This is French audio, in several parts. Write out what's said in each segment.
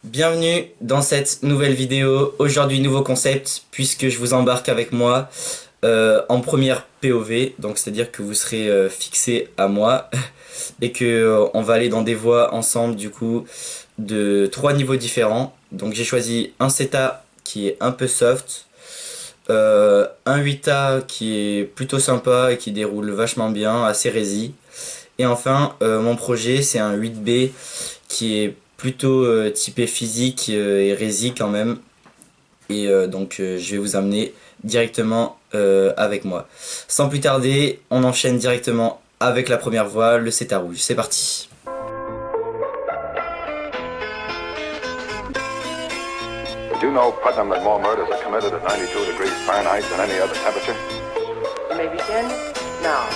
Bienvenue dans cette nouvelle vidéo. Aujourd'hui, nouveau concept puisque je vous embarque avec moi en première POV. Donc c'est-à-dire que vous serez fixé à moi et que on va aller dans des voies ensemble du coup de 3 niveaux différents. Donc j'ai choisi un Zeta qui est un peu soft, un 8A qui est plutôt sympa et qui déroule vachement bien, assez résy. Et enfin mon projet c'est un 8B qui est plutôt typé physique et résy quand même. Et donc je vais vous amener directement avec moi. Sans plus tarder, on enchaîne directement avec la première voie, le Zeta rouge. C'est parti. Did you know Putnam that more murders are committed at 92 degrees Fahrenheit than any other temperature? You may begin now.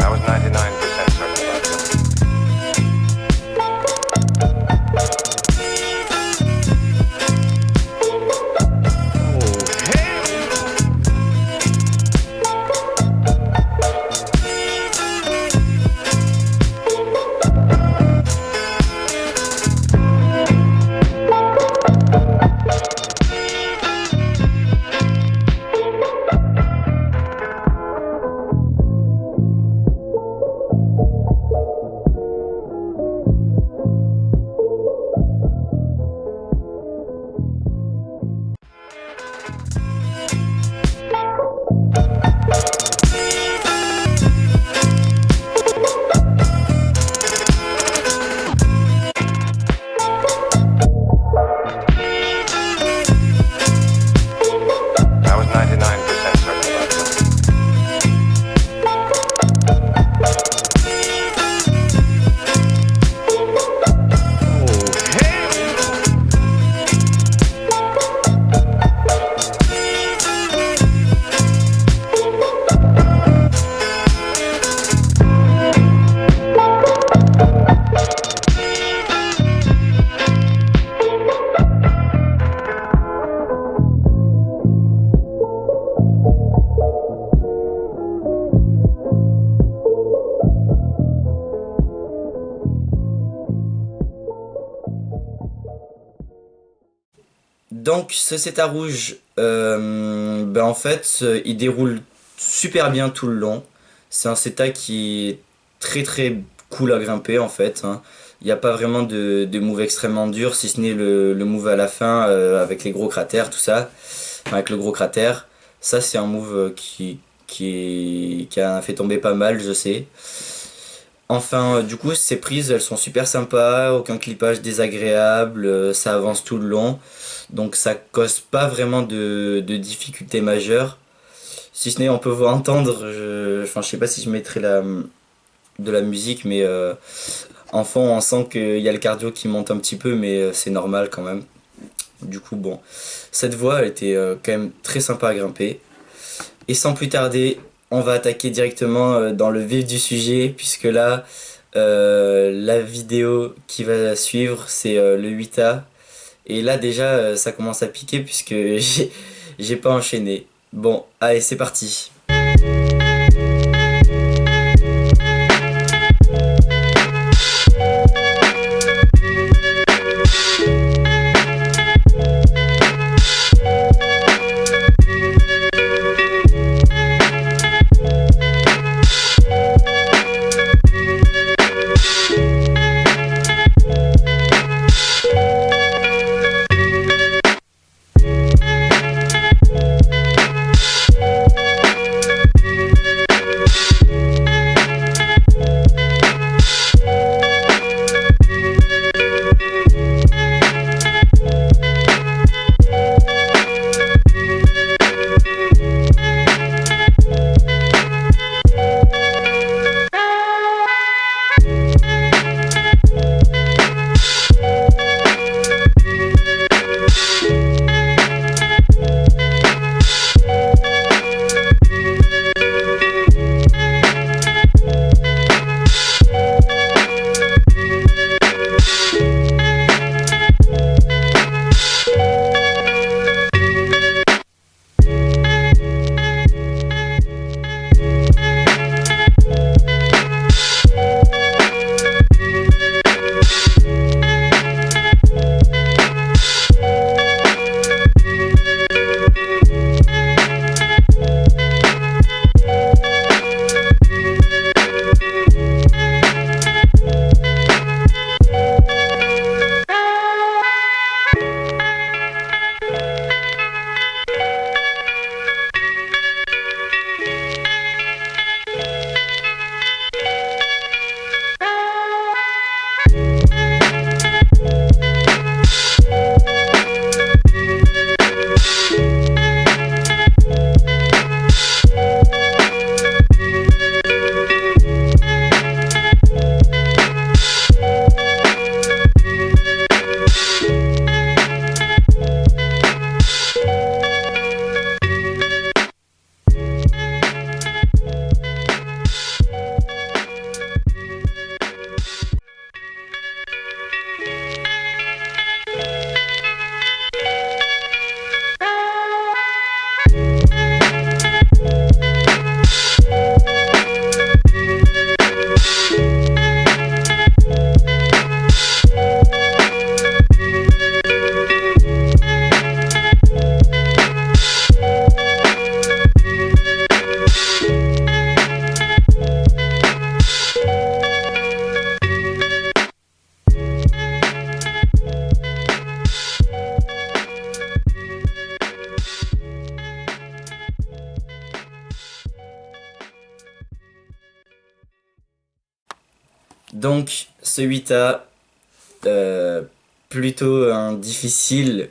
I was 99% certain about this. I was 99% certain about this. Donc ce Zeta rouge, en fait, il déroule super bien tout le long. C'est un Zeta qui est très très cool à grimper en fait, hein. Il n'y a pas vraiment de move extrêmement dur, si ce n'est le move à la fin avec les gros cratères, tout ça. Enfin, avec le gros cratère. Ça c'est un move qui a fait tomber pas mal, je sais. Enfin, du coup, ces prises, elles sont super sympas, aucun clippage désagréable, ça avance tout le long. Donc ça cause pas vraiment de difficultés majeures. Si ce n'est, on peut vous entendre, enfin, je sais pas si je mettrai de la musique, mais en fond, on sent qu'il y a le cardio qui monte un petit peu, mais c'est normal quand même. Du coup, bon, cette voie, elle était quand même très sympa à grimper. Et sans plus tarder, on va attaquer directement dans le vif du sujet, puisque là, la vidéo qui va suivre, c'est le 8A. Et là déjà, ça commence à piquer puisque j'ai pas enchaîné. Bon, allez, c'est parti. Donc ce 8A, euh, plutôt un difficile,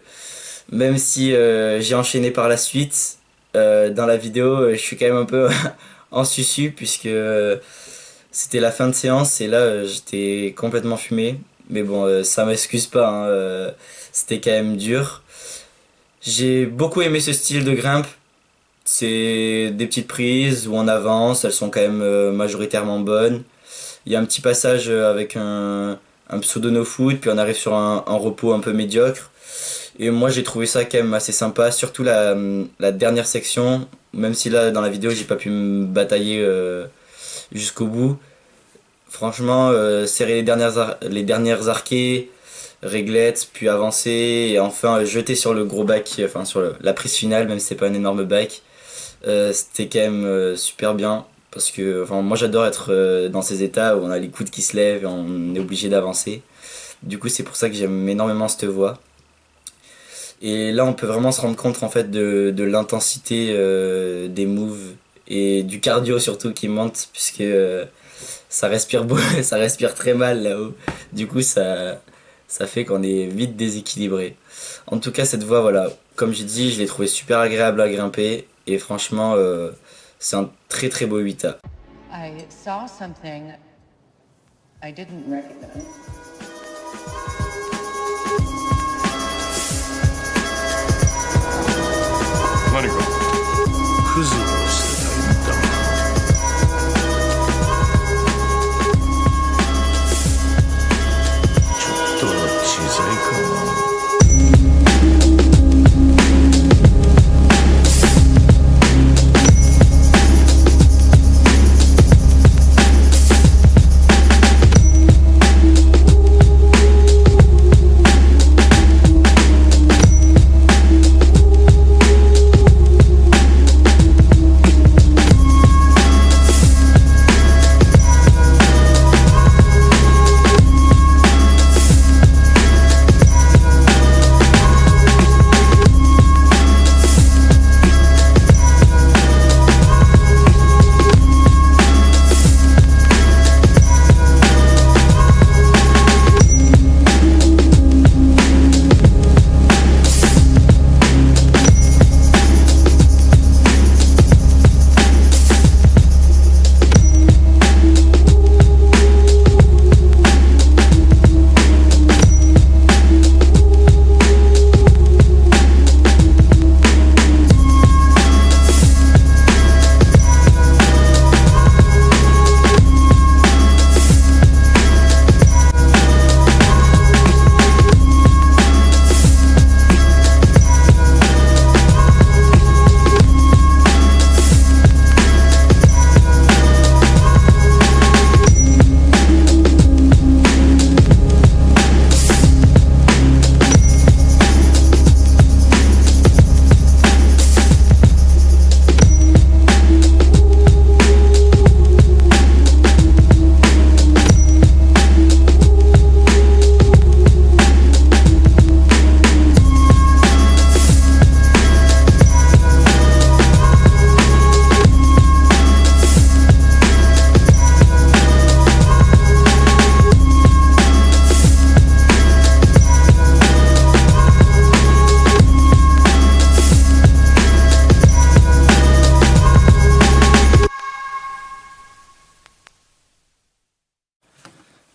même si j'ai enchaîné par la suite. Dans la vidéo, je suis quand même un peu en susu puisque c'était la fin de séance et là j'étais complètement fumé. Mais bon, ça m'excuse pas, hein, c'était quand même dur. J'ai beaucoup aimé ce style de grimpe. C'est des petites prises où on avance, elles sont quand même majoritairement bonnes. Il y a un petit passage avec un pseudo no foot, puis on arrive sur un repos un peu médiocre. Et moi j'ai trouvé ça quand même assez sympa, surtout la dernière section, même si là dans la vidéo j'ai pas pu me batailler jusqu'au bout. Franchement, serrer les dernières arquées, réglettes, puis avancer, et enfin jeter sur le gros bac, enfin sur la prise finale, même si c'est pas un énorme bac. C'était quand même super bien parce que enfin, moi j'adore être dans ces états où on a les coudes qui se lèvent et on est obligé d'avancer. Du coup, c'est pour ça que j'aime énormément cette voie. Et là, on peut vraiment se rendre compte en fait de l'intensité des moves et du cardio surtout qui monte puisque ça respire beau, ça respire très mal là-haut. Du coup, ça fait qu'on est vite déséquilibré. En tout cas, cette voie, voilà, comme j'ai dit, je l'ai trouvé super agréable à grimper et franchement, c'est un très très beau 8A. I saw something I didn't recognize.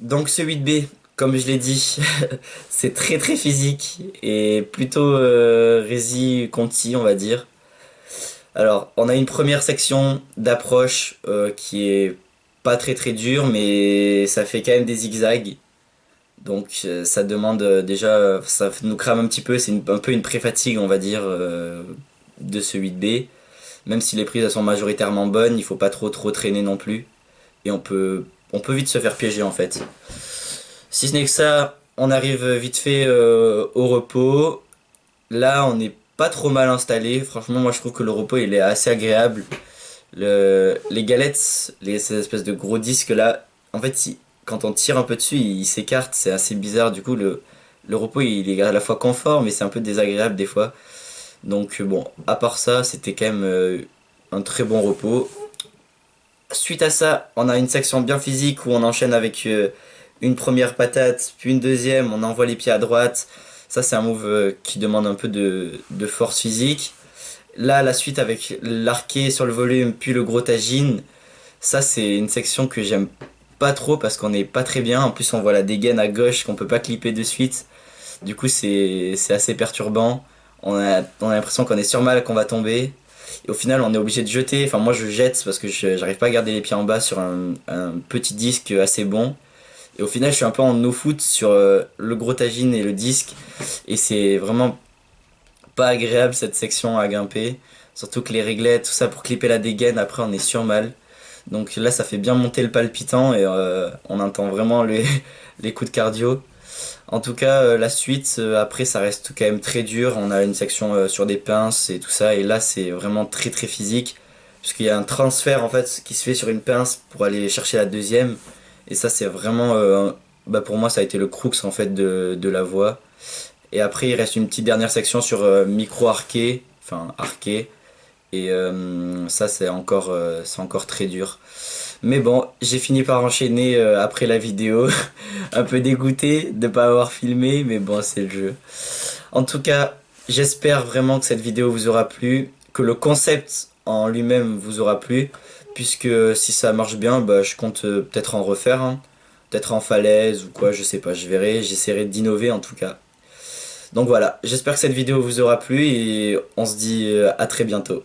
Donc ce 8B, comme je l'ai dit, c'est très très physique et plutôt Rési Conti, on va dire. Alors, on a une première section d'approche qui est pas très très dure, mais ça fait quand même des zigzags. Donc ça demande déjà, ça nous crame un petit peu, c'est un peu une pré-fatigue, on va dire, de ce 8B. Même si les prises elles sont majoritairement bonnes, il faut pas trop traîner non plus. Et on peut vite se faire piéger en fait. Si ce n'est que ça, on arrive vite fait au repos. Là, on n'est pas trop mal installé. Franchement, moi je trouve que le repos il est assez agréable. Les galettes, ces espèces de gros disques là, en fait, quand on tire un peu dessus, ils s'écartent. C'est assez bizarre. Du coup, le repos il est à la fois confort, mais c'est un peu désagréable des fois. Donc bon, à part ça, c'était quand même un très bon repos. suite à ça, on a une section bien physique où on enchaîne avec une première patate, puis une deuxième, on envoie les pieds à droite. Ça, c'est un move qui demande un peu de force physique. Là, la suite avec l'arqué sur le volume, puis le gros tagine. Ça, c'est une section que j'aime pas trop parce qu'on est pas très bien. En plus, on voit la dégaine à gauche qu'on peut pas clipper de suite. Du coup, c'est assez perturbant. On a l'impression qu'on est sur mal, qu'on va tomber. Et au final, on est obligé de jeter. Enfin, moi, je jette parce que j'arrive pas à garder les pieds en bas sur un petit disque assez bon. Et au final, je suis un peu en no-foot sur le gros tagine et le disque. Et c'est vraiment pas agréable cette section à grimper. Surtout que les réglettes, tout ça pour clipper la dégaine, après on est sur mal. Donc là, ça fait bien monter le palpitant et on entend vraiment les coups de cardio. En tout cas, la suite, après, ça reste quand même très dur. On a une section sur des pinces et tout ça. Et là, c'est vraiment très très physique. Puisqu'il y a un transfert en fait qui se fait sur une pince pour aller chercher la deuxième. Et ça, c'est vraiment... bah, pour moi, ça a été le crux en fait de la voie. Et après, il reste une petite dernière section sur micro-arqué. Enfin, arqué. Et ça, c'est encore très dur. Mais bon, j'ai fini par enchaîner après la vidéo. Un peu dégoûté de ne pas avoir filmé, mais bon, c'est le jeu. En tout cas, j'espère vraiment que cette vidéo vous aura plu, que le concept en lui-même vous aura plu, puisque si ça marche bien, bah, je compte peut-être en refaire, hein. Peut-être en falaise ou quoi, je sais pas, je verrai. J'essaierai d'innover en tout cas. Donc voilà, j'espère que cette vidéo vous aura plu et on se dit à très bientôt.